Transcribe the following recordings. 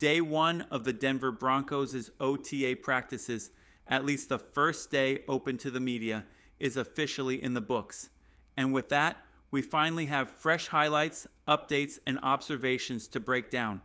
Day one of the Denver Broncos' OTA practices, at least the first day open to the media, is officially in the books. And with that, we finally have fresh highlights, updates, and observations to break down.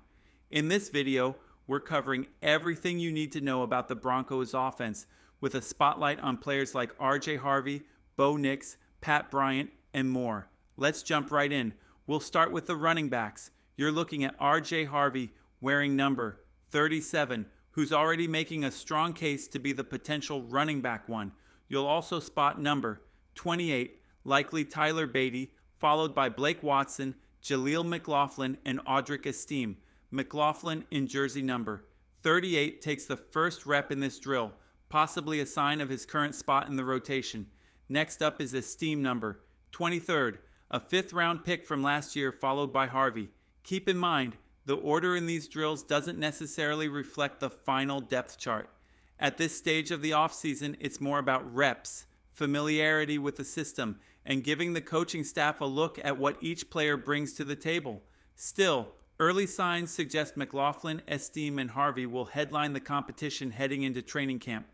In this video, we're covering everything you need to know about the Broncos offense, with a spotlight on players like Harvey, Bo Nix, Pat Bryant, and more. Let's jump right in. We'll start with the running backs. You're looking at Harvey wearing number 37, who's already making a strong case to be the potential running back one. You'll also spot number 28, likely Tyler Beatty, followed by Blake Watson, Jaleel McLaughlin, and Audric Esteem. McLaughlin in jersey number 38 takes the first rep in this drill, possibly a sign of his current spot in the rotation. Next up is Esteem number 23rd, a 5th round pick from last year, followed by Harvey. Keep in mind, the order in these drills doesn't necessarily reflect the final depth chart. At this stage of the offseason, it's more about reps, familiarity with the system, and giving the coaching staff a look at what each player brings to the table. Still, early signs suggest McLaughlin, Esteem, and Harvey will headline the competition heading into training camp.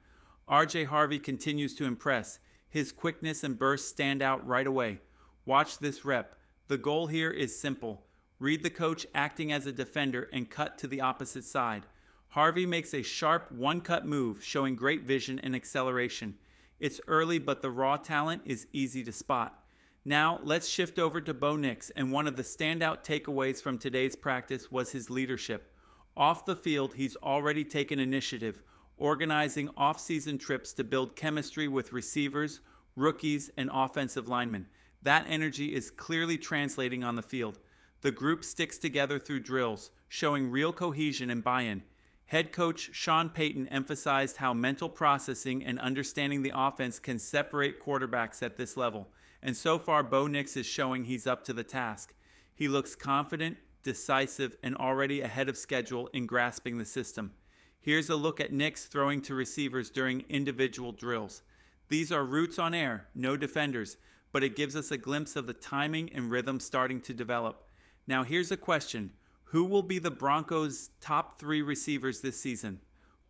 Harvey continues to impress. His quickness and burst stand out right away. Watch this rep. The goal here is simple. Read the coach acting as a defender and cut to the opposite side. Harvey makes a sharp one-cut move, showing great vision and acceleration. It's early, but the raw talent is easy to spot. Now, let's shift over to Bo Nix, and one of the standout takeaways from today's practice was his leadership. Off the field, he's already taken initiative, organizing off-season trips to build chemistry with receivers, rookies, and offensive linemen. That energy is clearly translating on the field. The group sticks together through drills, showing real cohesion and buy-in. Head coach Sean Payton emphasized how mental processing and understanding the offense can separate quarterbacks at this level. And so far, Bo Nix is showing he's up to the task. He looks confident, decisive, and already ahead of schedule in grasping the system. Here's a look at Nix throwing to receivers during individual drills. These are routes on air, no defenders, but it gives us a glimpse of the timing and rhythm starting to develop. Now here's a question. Who will be the Broncos' top 3 receivers this season?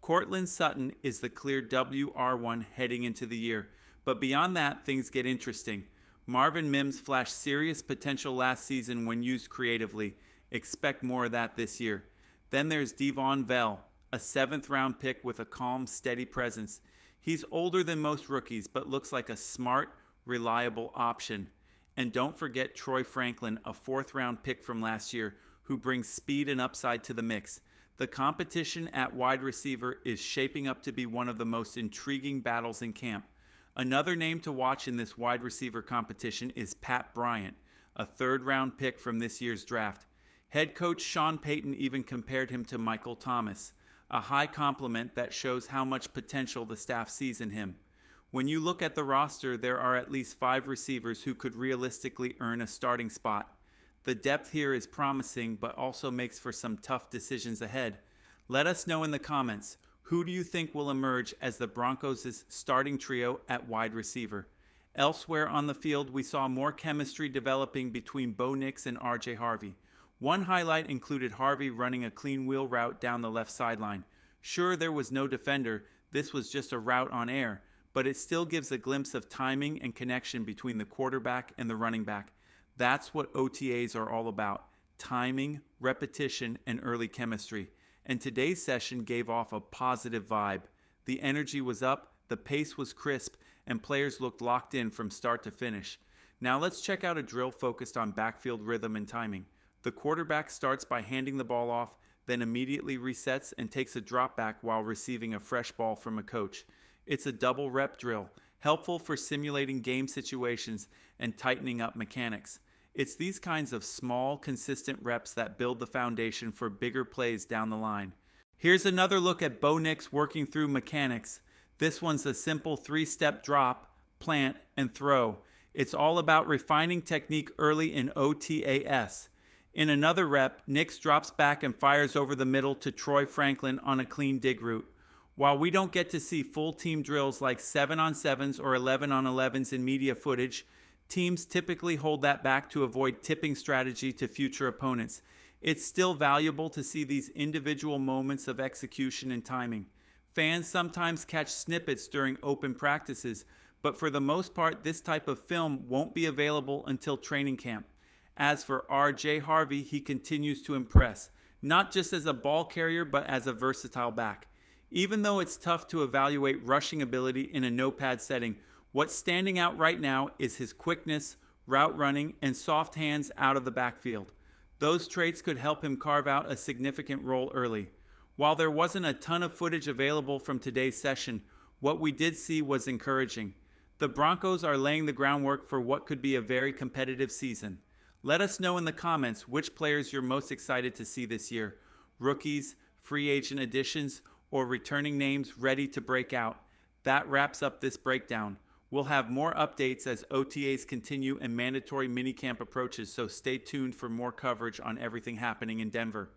Courtland Sutton is the clear WR1 heading into the year, but beyond that, things get interesting. Marvin Mims flashed serious potential last season when used creatively. Expect more of that this year. Then there's Devon Vell, a 7th round pick with a calm, steady presence. He's older than most rookies, but looks like a smart, reliable option. And don't forget Troy Franklin, a 4th round pick from last year, who brings speed and upside to the mix. The competition at wide receiver is shaping up to be one of the most intriguing battles in camp. Another name to watch in this wide receiver competition is Pat Bryant, a 3rd round pick from this year's draft. Head coach Sean Payton even compared him to Michael Thomas, a high compliment that shows how much potential the staff sees in him. When you look at the roster, there are at least 5 receivers who could realistically earn a starting spot. The depth here is promising, but also makes for some tough decisions ahead. Let us know in the comments, who do you think will emerge as the Broncos' starting trio at wide receiver? Elsewhere on the field, we saw more chemistry developing between Bo Nix and Harvey. One highlight included Harvey running a clean wheel route down the left sideline. Sure, there was no defender. This was just a route on air, but it still gives a glimpse of timing and connection between the quarterback and the running back. That's what OTAs are all about: timing, repetition, and early chemistry. And today's session gave off a positive vibe. The energy was up, the pace was crisp, and players looked locked in from start to finish. Now let's check out a drill focused on backfield rhythm and timing. The quarterback starts by handing the ball off, then immediately resets and takes a drop back while receiving a fresh ball from a coach. It's a double rep drill, helpful for simulating game situations and tightening up mechanics. It's these kinds of small, consistent reps that build the foundation for bigger plays down the line. Here's another look at Bo Nix working through mechanics. This one's a simple 3-step drop, plant, and throw. It's all about refining technique early in OTAs. In another rep, Nix drops back and fires over the middle to Troy Franklin on a clean dig route. While we don't get to see full team drills like 7-on-7s or 11-on-11s in media footage, teams typically hold that back to avoid tipping strategy to future opponents. It's still valuable to see these individual moments of execution and timing. Fans sometimes catch snippets during open practices, but for the most part, this type of film won't be available until training camp. As for R.J. Harvey, he continues to impress, not just as a ball carrier, but as a versatile back. Even though it's tough to evaluate rushing ability in a no-pad setting, what's standing out right now is his quickness, route running, and soft hands out of the backfield. Those traits could help him carve out a significant role early. While there wasn't a ton of footage available from today's session, what we did see was encouraging. The Broncos are laying the groundwork for what could be a very competitive season. Let us know in the comments which players you're most excited to see this year. Rookies, free agent additions, or returning names ready to break out. That wraps up this breakdown. We'll have more updates as OTAs continue and mandatory minicamp approaches, so stay tuned for more coverage on everything happening in Denver.